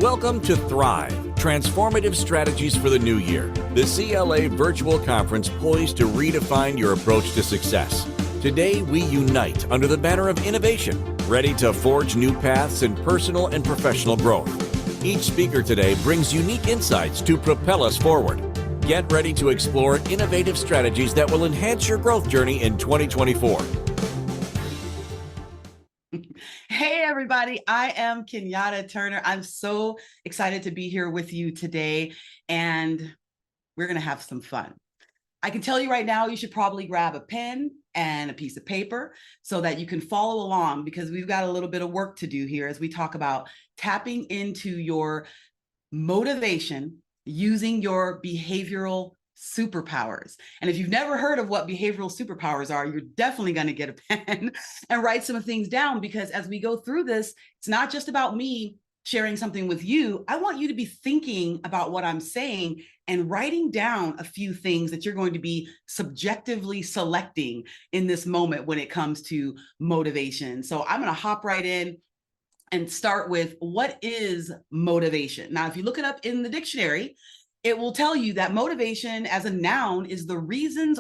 Welcome to Thrive, Transformative Strategies for the New Year, the CLA virtual conference poised to redefine your approach to success. Today, we unite under the banner of innovation, ready to forge new paths in personal and professional growth. Each speaker today brings unique insights to propel us forward. Get ready to explore innovative strategies that will enhance your growth journey in 2024. Hey, everybody. I am Kenyatta Turner. I'm so excited to be here with you today, and we're going to have some fun. I can tell you right now, you should probably grab a pen and a piece of paper so that you can follow along, because we've got a little bit of work to do here as we talk about tapping into your motivation using your behavioral superpowers. And if you've never heard of what behavioral superpowers are, you're definitely going to get a pen and write some things down, because as we go through this, it's not just about me sharing something with you. I want you to be thinking about what I'm saying and writing down a few things that you're going to be subjectively selecting in this moment when it comes to motivation. So I'm going to hop right in and start with, what is motivation? Now, if you look it up in the dictionary, it will tell you that motivation as a noun is the reasons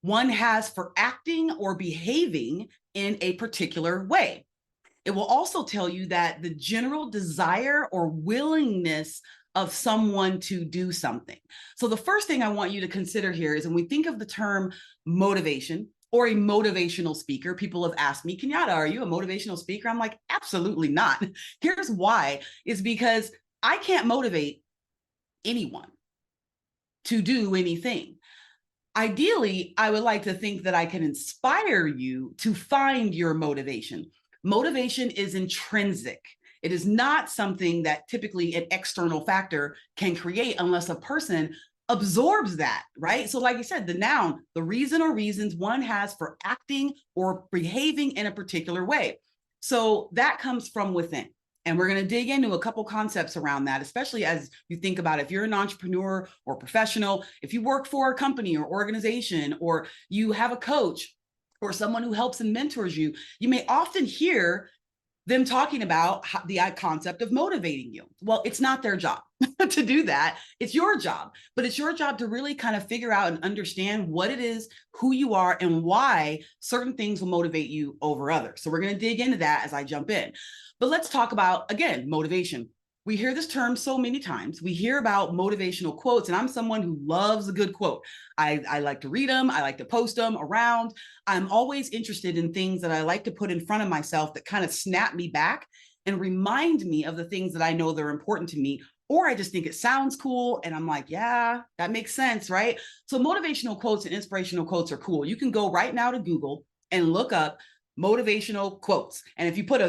one has for acting or behaving in a particular way. It will also tell you that the general desire or willingness of someone to do something. So the first thing I want you to consider here is, when we think of the term motivation or a motivational speaker, people have asked me, Kenyatta, are you a motivational speaker? I'm like, absolutely not. Here's why, is because I can't motivate anyone to do anything. Ideally, I would like to think that I can inspire you to find your motivation. Motivation is intrinsic. It is not something that typically an external factor can create unless a person absorbs that, right? So like I said, the noun, the reason or reasons one has for acting or behaving in a particular way. So that comes from within. And we're going to dig into a couple concepts around that, especially as you think about if you're an entrepreneur or professional, if you work for a company or organization, or you have a coach or someone who helps and mentors you, you may often hear them talking about the concept of motivating you. Well, it's not their job to do that. It's your job, but it's your job to really kind of figure out and understand what it is, who you are, and why certain things will motivate you over others. So we're going to dig into that as I jump in. But let's talk about, again, motivation. We hear this term so many times. We hear about motivational quotes, and I'm someone who loves a good quote. I like to read them. I like to post them around. I'm always interested in things that I like to put in front of myself that kind of snap me back and remind me of the things that I know that are important to me, or I just think it sounds cool. And I'm like, yeah, that makes sense, right? So motivational quotes and inspirational quotes are cool. You can go right now to Google and look up motivational quotes. And if you put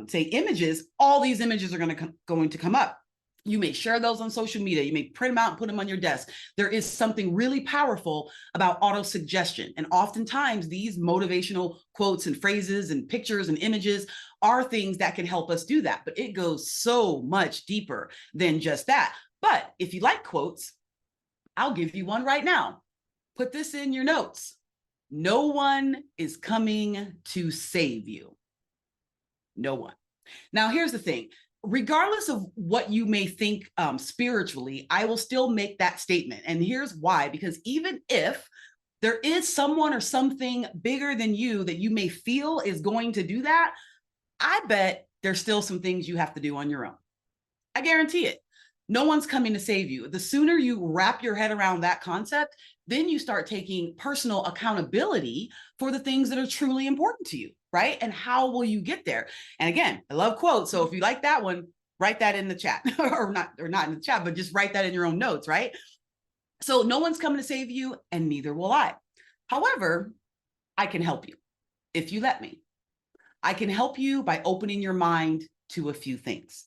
say images, all these images are going to come up. You may share those on social media. You may print them out and put them on your desk. There is something really powerful about auto-suggestion. And oftentimes these motivational quotes and phrases and pictures and images are things that can help us do that. But it goes so much deeper than just that. But if you like quotes, I'll give you one right now. Put this in your notes. No one is coming to save you. No one. Now, here's the thing. Regardless of what you may think spiritually, I will still make that statement. And here's why. Because even if there is someone or something bigger than you that you may feel is going to do that, I bet there's still some things you have to do on your own. I guarantee it. No one's coming to save you. The sooner you wrap your head around that concept, then you start taking personal accountability for the things that are truly important to you, right? And how will you get there? And again, I love quotes. So if you like that one, write that in the chat or not in the chat, but just write that in your own notes, right? So no one's coming to save you, and neither will I. However, I can help you if you let me. I can help you by opening your mind to a few things.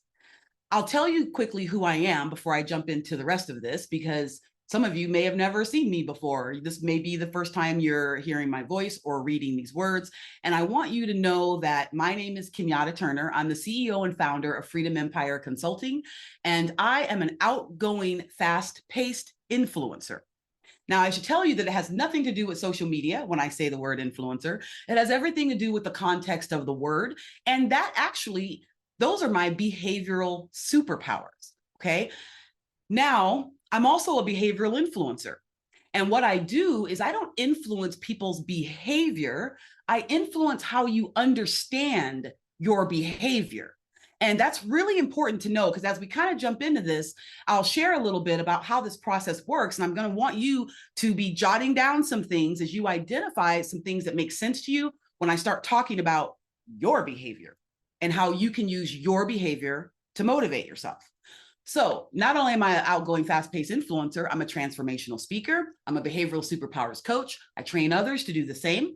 I'll tell you quickly who I am before I jump into the rest of this, because some of you may have never seen me before. This may be the first time you're hearing my voice or reading these words. And I want you to know that my name is Kenyatta Turner. I'm the CEO and founder of Freedom Empire Consulting, and I am an outgoing, fast-paced influencer. Now, I should tell you that it has nothing to do with social media when I say the word influencer. It has everything to do with the context of the word. And that actually Those are my behavioral superpowers. Okay. Now, I'm also a behavioral influencer. And what I do is I don't influence people's behavior. I influence how you understand your behavior. And that's really important to know, because as we kind of jump into this, I'll share a little bit about how this process works. And I'm going to want you to be jotting down some things as you identify some things that make sense to you when I start talking about your behavior and how you can use your behavior to motivate yourself. So not only am I an outgoing, fast-paced influencer, I'm a transformational speaker. I'm a behavioral superpowers coach. I train others to do the same.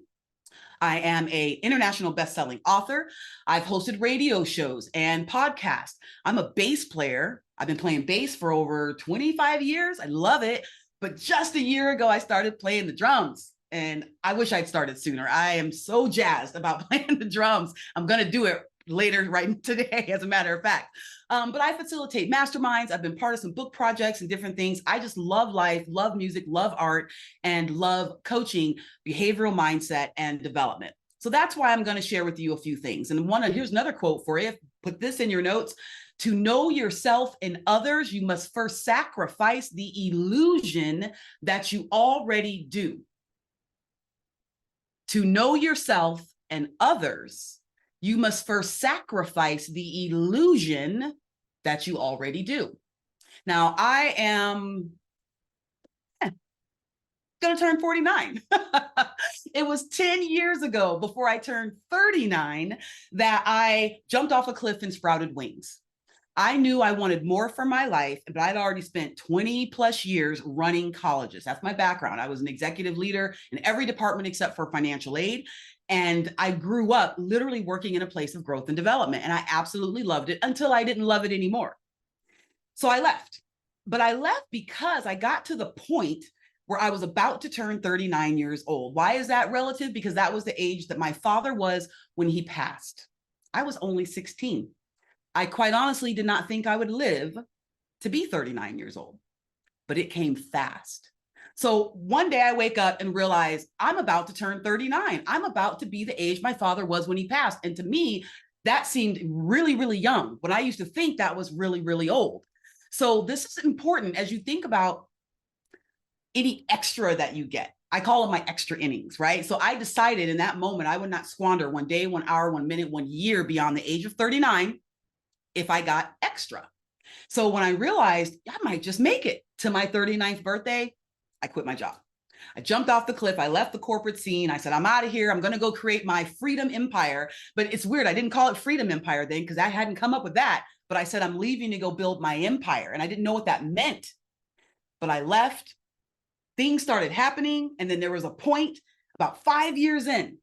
I am an international best-selling author. I've hosted radio shows and podcasts. I'm a bass player. I've been playing bass for over 25 years. I love it. But just a year ago, I started playing the drums. And I wish I'd started sooner. I am so jazzed about playing the drums. I'm going to do it later, right today, as a matter of fact. But I facilitate masterminds. I've been part of some book projects and different things. I just love life, love music, love art, and love coaching, behavioral mindset, and development. So that's why I'm going to share with you a few things. And here's another quote for you. Put this in your notes. To know yourself and others, you must first sacrifice the illusion that you already do. To know yourself and others, you must first sacrifice the illusion that you already do. Now, I am going to turn 49. It was 10 years ago, before I turned 39, that I jumped off a cliff and sprouted wings. I knew I wanted more for my life, but I'd already spent 20 plus years running colleges. That's my background. I was an executive leader in every department except for financial aid. And I grew up literally working in a place of growth and development. And I absolutely loved it until I didn't love it anymore. So I left. But I left because I got to the point where I was about to turn 39 years old. Why is that relative? Because that was the age that my father was when he passed. I was only 16. I quite honestly did not think I would live to be 39 years old, but it came fast. So one day I wake up and realize I'm about to turn 39. I'm about to be the age my father was when he passed. And to me, that seemed really, really young, when I used to think that was really, really old. So this is important as you think about any extra that you get. I call them my extra innings, right? So I decided in that moment, I would not squander 1 day, 1 hour, 1 minute, 1 year beyond the age of 39 if I got extra. So when I realized I might just make it to my 39th birthday, I quit my job. I jumped off the cliff. I left the corporate scene. I said, I'm out of here. I'm going to go create my freedom empire. But it's weird. I didn't call it freedom empire then because I hadn't come up with that. But I said, I'm leaving to go build my empire. And I didn't know what that meant. But I left. Things started happening. And then there was a point about 5 years in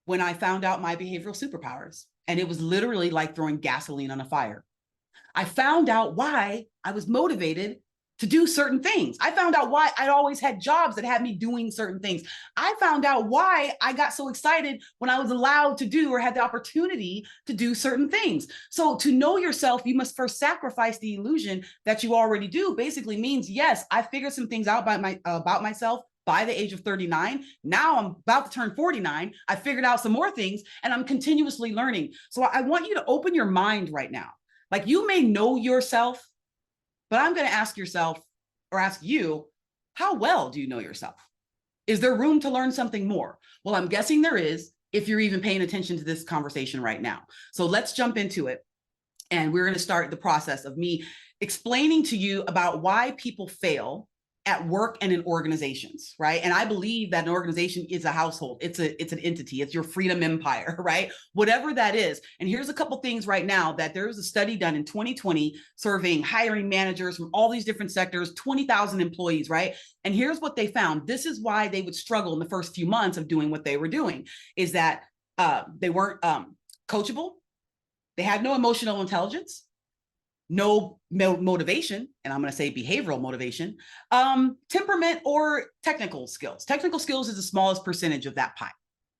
when I found out my behavioral superpowers. And it was literally like throwing gasoline on a fire. I found out why I was motivated to do certain things. I found out why I'd always had jobs that had me doing certain things. I found out why I got so excited when I was allowed to do or had the opportunity to do certain things. So to know yourself, you must first sacrifice the illusion that you already do. Basically means, yes, I figured some things out about myself by the age of 39. Now I'm about to turn 49. I figured out some more things and I'm continuously learning. So I want you to open your mind right now. Like, you may know yourself, but I'm going to ask yourself, or ask you, how well do you know yourself? Is there room to learn something more? Well, I'm guessing there is, if you're even paying attention to this conversation right now. So let's jump into it. And we're going to start the process of me explaining to you about why people fail at work and in organizations, right? And I believe that an organization is a household. It's an entity. It's your freedom empire, right? Whatever that is. And here's a couple things right now that there was a study done in 2020 surveying hiring managers from all these different sectors, 20,000 employees, right? And here's what they found. This is why they would struggle in the first few months of doing what they were doing, is that they weren't coachable. They had no emotional intelligence, no motivation, and I'm going to say behavioral motivation, temperament, or technical skills. Technical skills is the smallest percentage of that pie,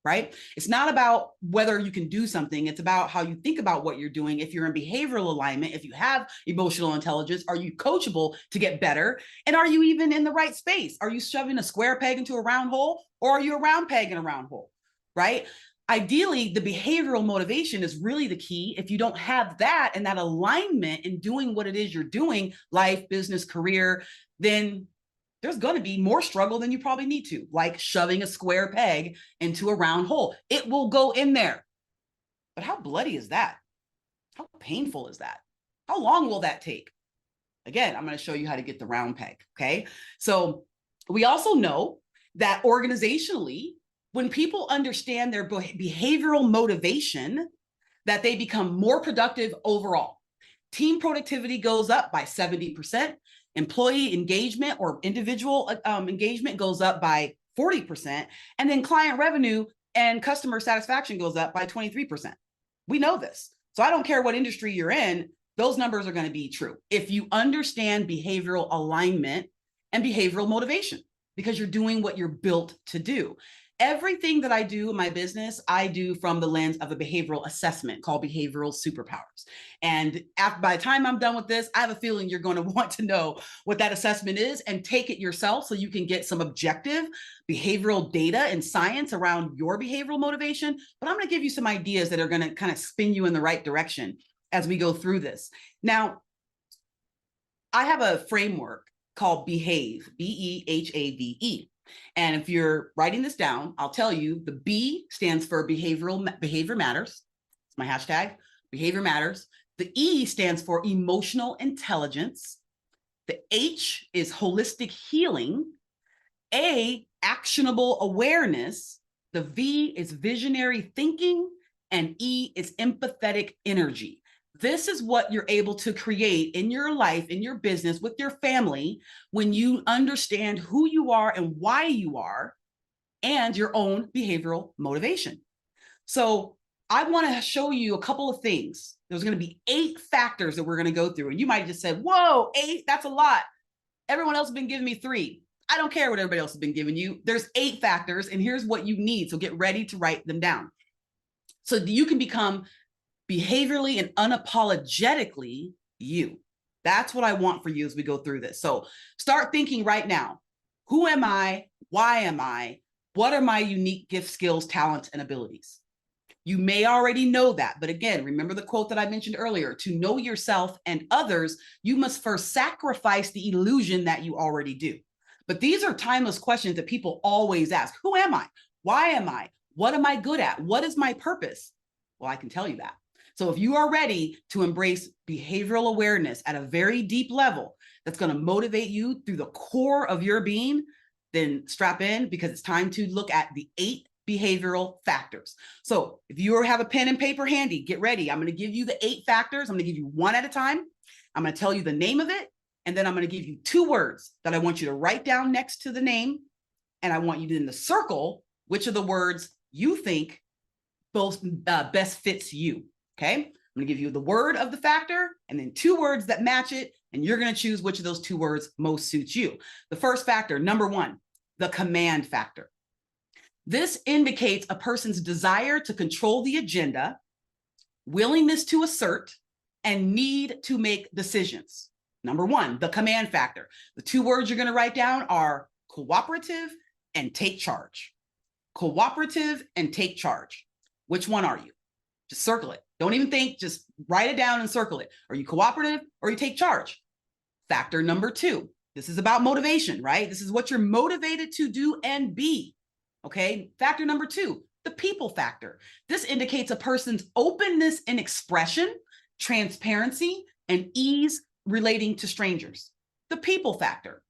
right? It's not about whether you can do something. It's about how you think about what you're doing. If you're in behavioral alignment, if you have emotional intelligence, are you coachable to get better? And are you even in the right space? Are you shoving a square peg into a round hole, or are you a round peg in a round hole, right? Ideally, the behavioral motivation is really the key. If you don't have that and that alignment in doing what it is you're doing, life, business, career, then there's going to be more struggle than you probably need to, like shoving a square peg into a round hole. It will go in there. But how bloody is that? How painful is that? How long will that take? Again, I'm going to show you how to get the round peg, okay? So we also know that organizationally, when people understand their behavioral motivation, that they become more productive overall. Team productivity goes up by 70%. Employee engagement or individual engagement goes up by 40%. And then client revenue and customer satisfaction goes up by 23%. We know this. So I don't care what industry you're in, those numbers are going to be true if you understand behavioral alignment and behavioral motivation, because you're doing what you're built to do. Everything that I do in my business, I do from the lens of a behavioral assessment called Behavioral SuperPowers. And by the time I'm done with this, I have a feeling you're going to want to know what that assessment is and take it yourself so you can get some objective behavioral data and science around your behavioral motivation. But I'm going to give you some ideas that are going to kind of spin you in the right direction as we go through this. Now, I have a framework called Behave, BEHAVE. And if you're writing this down, I'll tell you the B stands for behavior matters. It's my hashtag, behavior matters. The E stands for emotional intelligence. The H is holistic healing. A, actionable awareness. The V is visionary thinking. And E is empathetic energy. This is what you're able to create in your life, in your business, with your family, when you understand who you are and why you are, and your own behavioral motivation. So I want to show you a couple of things. There's going to be 8 factors that we're going to go through. And you might just say, whoa, 8, that's a lot. Everyone else has been giving me 3. I don't care what everybody else has been giving you. There's 8 factors, and here's what you need. So get ready to write them down so that you can become behaviorally and unapologetically you. That's what I want for you as we go through this. So start thinking right now. Who am I? Why am I? What are my unique gifts, skills, talents, and abilities? You may already know that, but again, remember the quote that I mentioned earlier: to know yourself and others, you must first sacrifice the illusion that you already do. But these are timeless questions that people always ask. Who am I? Why am I? What am I good at? What is my purpose? Well, I can tell you that. So if you are ready to embrace behavioral awareness at a very deep level that's going to motivate you through the core of your being, then strap in, because it's time to look at the 8 behavioral factors. So if you have a pen and paper handy, get ready. I'm going to give you the 8 factors. I'm going to give you one at a time. I'm going to tell you the name of it, and then I'm going to give you 2 words that I want you to write down next to the name, and I want you to then to circle which of the words you think best fits you. Okay, I'm going to give you the word of the factor and then 2 words that match it, and you're going to choose which of those 2 words most suits you. The first factor, number 1, the command factor. This indicates a person's desire to control the agenda, willingness to assert, and need to make decisions. Number 1, the command factor. The 2 words you're going to write down are cooperative and take charge. Cooperative and take charge. Which one are you? Just circle it. Don't even think, just write it down and circle it. Are you cooperative or you take charge? Factor number 2. This is about motivation, right? This is what you're motivated to do and be. Okay. Factor number 2, the people factor. This indicates a person's openness in expression, transparency, and ease relating to strangers. The people factor.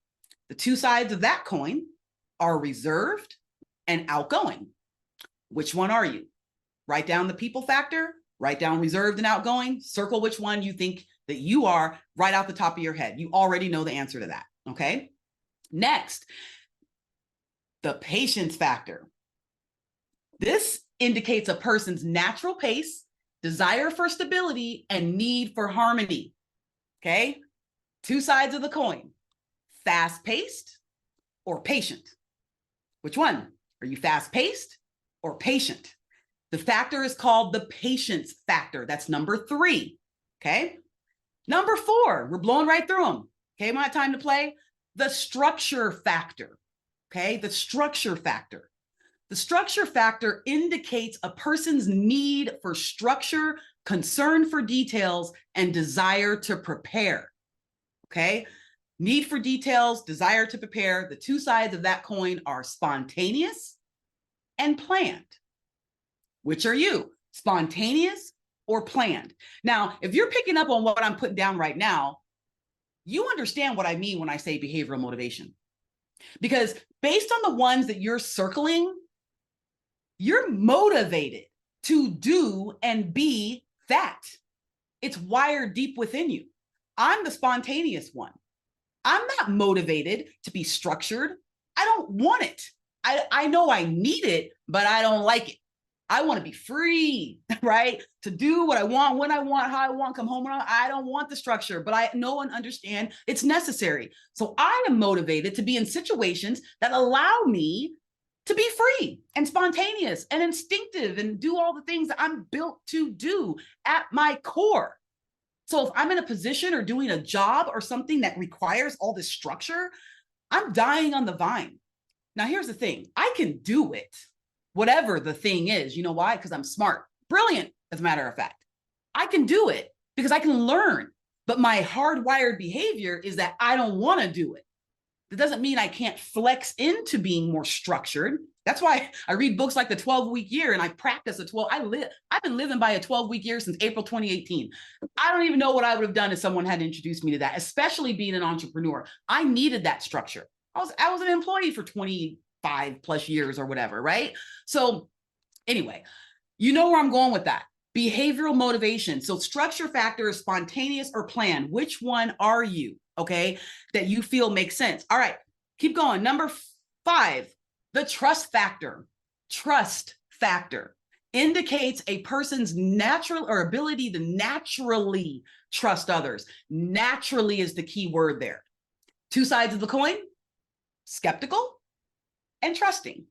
The 2 sides of that coin are reserved and outgoing. Which one are you? Write down the people factor, write down reserved and outgoing, circle which one you think that you are right off the top of your head. You already know the answer to that, okay? Next, the patience factor. This indicates a person's natural pace, desire for stability, and need for harmony, okay? 2 sides of the coin, fast-paced or patient. Which one? Are you fast-paced or patient? The factor is called the patience factor. That's number 3, okay? Number 4, we're blowing right through them. Okay, my time to play. The structure factor, okay? The structure factor. The structure factor indicates a person's need for structure, concern for details, and desire to prepare. Okay? Need for details, desire to prepare. The two sides of that coin are spontaneous and planned. Which are you? Spontaneous or planned? Now, if you're picking up on what I'm putting down right now, you understand what I mean when I say behavioral motivation. Because based on the ones that you're circling, you're motivated to do and be that. It's wired deep within you. I'm the spontaneous one. I'm not motivated to be structured. I don't want it. I know I need it, but I don't like it. I want to be free, right? To do what I want, when I want, how I want, come home. I don't want the structure, but I know and understand it's necessary. So I am motivated to be in situations that allow me to be free and spontaneous and instinctive and do all the things that I'm built to do at my core. So if I'm in a position or doing a job or something that requires all this structure, I'm dying on the vine. Now, here's the thing. I can do it, whatever the thing is. You know why? Because I'm smart, brilliant, as a matter of fact. I can do it because I can learn. But my hardwired behavior is that I don't want to do it. That doesn't mean I can't flex into being more structured. That's why I read books like The 12-Week Year and I practice a 12. I've been living by a 12-week year since April 2018. I don't even know what I would have done if someone had introduced me to that, especially being an entrepreneur. I needed that structure. I was an employee for 25 plus years or whatever, right? So anyway, you know where I'm going with that. Behavioral motivation. So structure factor is spontaneous or planned. Which one are you? Okay, that you feel makes sense. All right, keep going. Number 5, the trust factor. Trust factor indicates a person's natural or ability to naturally trust others. Naturally is the key word there. Two sides of the coin, skeptical and trusting.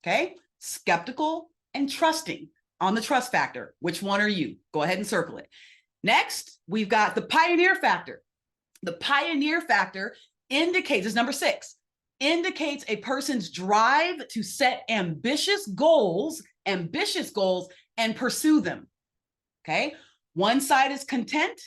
Okay, skeptical and trusting on the trust factor. Which one are you? Go ahead and circle it. Next, we've got the pioneer factor. The pioneer factor indicates, is number 6, indicates a person's drive to set ambitious goals and pursue them. Okay. One side is content.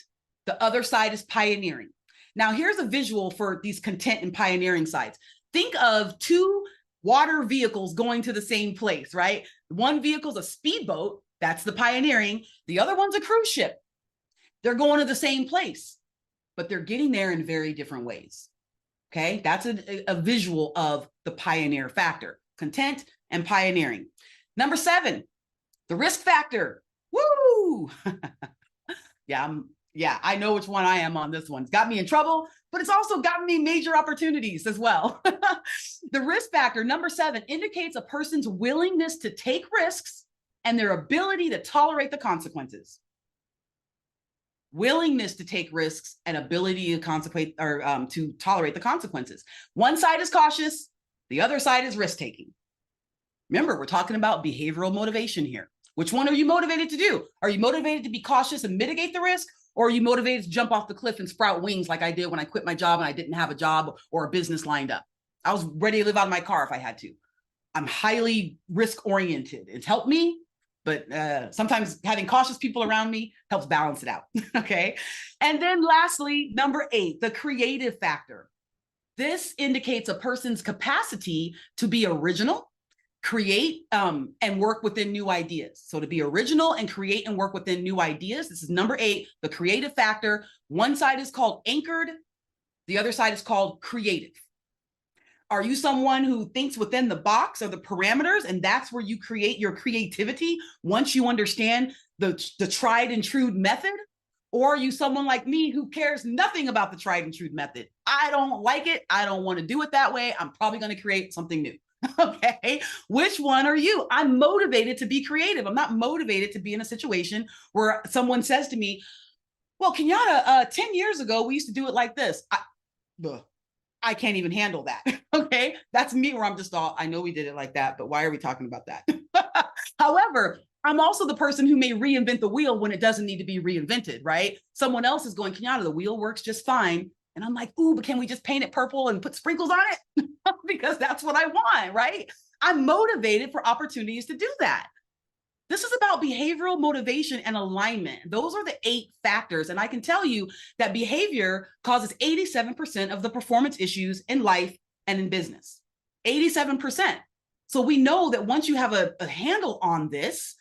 The other side is pioneering. Now here's a visual for these content and pioneering sides. Think of 2 water vehicles going to the same place, right? One vehicle's a speedboat. That's the pioneering. The other one's a cruise ship. They're going to the same place, but they're getting there in very different ways. Okay, that's a visual of the pioneer factor, content and pioneering. Number 7, the risk factor. Woo! Yeah, I know which one I am on this one. It's got me in trouble, but it's also gotten me major opportunities as well. The risk factor, number 7, indicates a person's willingness to take risks and their ability to tolerate the consequences. Willingness to take risks and ability to tolerate the consequences. One side is cautious, the other side is risk-taking. Remember, we're talking about behavioral motivation here. Which one are you motivated to do? Are you motivated to be cautious and mitigate the risk? Or are you motivated to jump off the cliff and sprout wings like I did when I quit my job and I didn't have a job or a business lined up? I was ready to live out of my car if I had to. I'm highly risk-oriented. It's helped me, but sometimes having cautious people around me helps balance it out, okay? And then lastly, number 8, the creative factor. This indicates a person's capacity to be original, create and work within new ideas. So to be original and create and work within new ideas, this is number 8, the creative factor. One side is called anchored, the other side is called creative. Are you someone who thinks within the box or the parameters, and that's where you create your creativity once you understand the tried and true method? Or are you someone like me who cares nothing about the tried and true method? I don't like it. I don't want to do it that way. I'm probably going to create something new. Okay. Which one are you? I'm motivated to be creative. I'm not motivated to be in a situation where someone says to me, well, Kenyatta, 10 years ago, we used to do it like this. I can't even handle that. Okay. That's me where I'm just all, I know we did it like that, but why are we talking about that? However, I'm also the person who may reinvent the wheel when it doesn't need to be reinvented, right? Someone else is going, Kenyatta, the wheel works just fine. And I'm like, ooh, but can we just paint it purple and put sprinkles on it? Because that's what I want, right? I'm motivated for opportunities to do that. This is about behavioral motivation and alignment. Those are the 8 factors. And I can tell you that behavior causes 87% of the performance issues in life and in business. 87%. So we know that once you have a handle on this,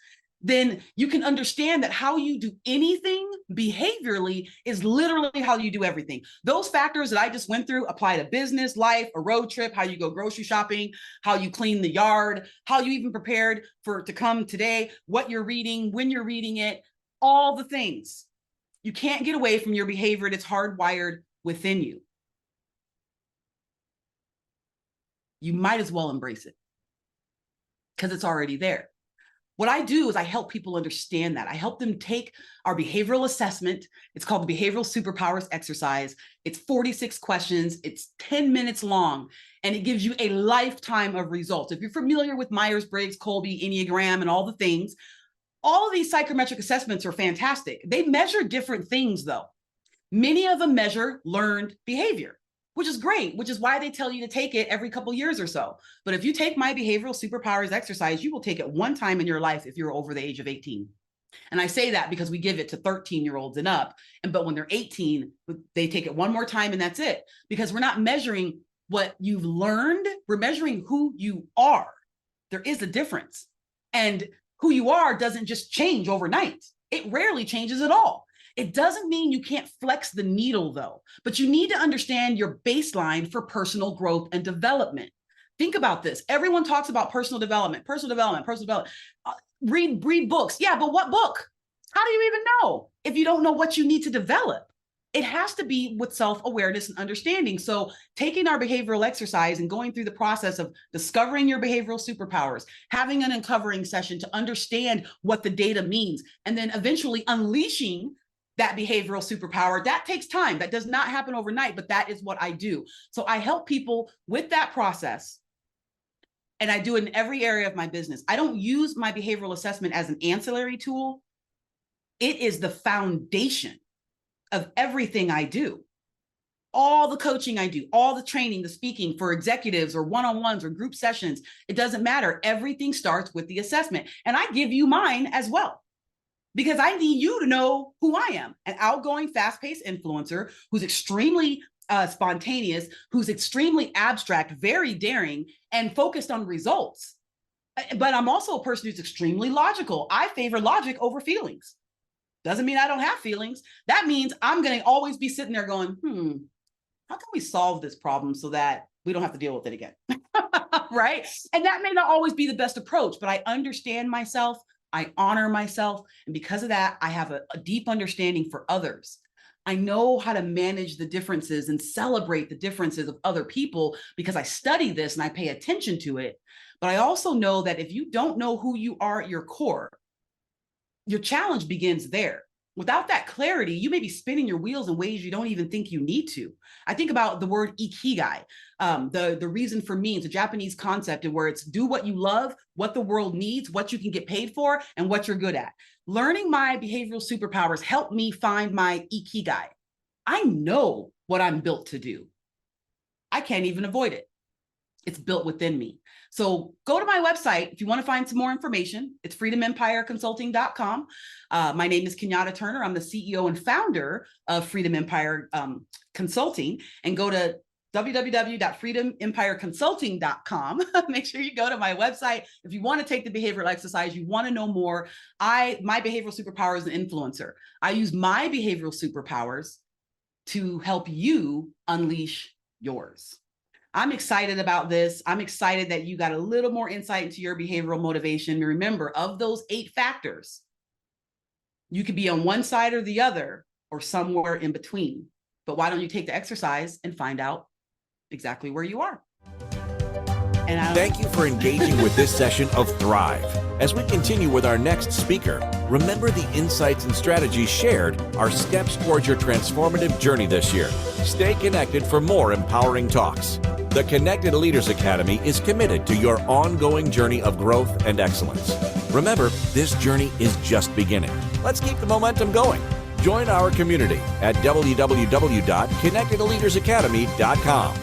then you can understand that how you do anything behaviorally is literally how you do everything. Those factors that I just went through apply to business, life, a road trip, how you go grocery shopping, how you clean the yard, how you even prepared to come today, what you're reading, when you're reading it, all the things. You can't get away from your behavior. It's hardwired within you. You might as well embrace it because it's already there. What I do is I help people understand that. I help them take our behavioral assessment. It's called the Behavioral SuperPowers exercise. It's 46 questions. It's 10 minutes long, and it gives you a lifetime of results. If you're familiar with Myers-Briggs, Kolbe, Enneagram, and all the things, all of these psychometric assessments are fantastic. They measure different things, though. Many of them measure learned behavior, which is great, which is why they tell you to take it every couple years or so. But if you take my Behavioral SuperPowers exercise, you will take it one time in your life if you're over the age of 18. And I say that because we give it to 13-year-olds and up. But when they're 18, they take it one more time and that's it. Because we're not measuring what you've learned. We're measuring who you are. There is a difference. And who you are doesn't just change overnight. It rarely changes at all. It doesn't mean you can't flex the needle, though, but you need to understand your baseline for personal growth and development. Think about this. Everyone talks about personal development. Read books. Yeah, but what book? How do you even know if you don't know what you need to develop? It has to be with self-awareness and understanding. So taking our behavioral exercise and going through the process of discovering your behavioral superpowers, having an uncovering session to understand what the data means, and then eventually unleashing that behavioral superpower, that takes time. That does not happen overnight, but that is what I do. So I help people with that process, and I do it in every area of my business. I don't use my behavioral assessment as an ancillary tool. It is the foundation of everything I do. All the coaching I do, all the training, the speaking for executives or one-on-ones or group sessions, it doesn't matter. Everything starts with the assessment. And I give you mine as well, because I need you to know who I am, an outgoing, fast-paced influencer who's extremely spontaneous, who's extremely abstract, very daring, and focused on results. But I'm also a person who's extremely logical. I favor logic over feelings. Doesn't mean I don't have feelings. That means I'm going to always be sitting there going, how can we solve this problem so that we don't have to deal with it again? Right? And that may not always be the best approach, but I understand myself. I honor myself. And because of that, I have a deep understanding for others. I know how to manage the differences and celebrate the differences of other people because I study this and I pay attention to it. But I also know that if you don't know who you are at your core, your challenge begins there. Without that clarity, you may be spinning your wheels in ways you don't even think you need to. I think about the word ikigai, the reason for means, a Japanese concept where it's do what you love, what the world needs, what you can get paid for, and what you're good at. Learning my behavioral superpowers helped me find my ikigai. I know what I'm built to do. I can't even avoid it. It's built within me. So go to my website if you want to find some more information. It's freedomempireconsulting.com. My name is Kenyatta Turner. I'm the CEO and founder of Freedom Empire Consulting. And go to www.freedomempireconsulting.com. Make sure you go to my website. If you want to take the behavioral exercise, you want to know more. My behavioral superpower is an influencer. I use my behavioral superpowers to help you unleash yours. I'm excited about this. I'm excited that you got a little more insight into your behavioral motivation. Remember, of those 8 factors, you could be on one side or the other or somewhere in between. But why don't you take the exercise and find out exactly where you are? And thank you for engaging with this session of Thrive. As we continue with our next speaker, remember the insights and strategies shared are steps towards your transformative journey this year. Stay connected for more empowering talks. The Connected Leaders Academy is committed to your ongoing journey of growth and excellence. Remember, this journey is just beginning. Let's keep the momentum going. Join our community at www.connectedleadersacademy.com.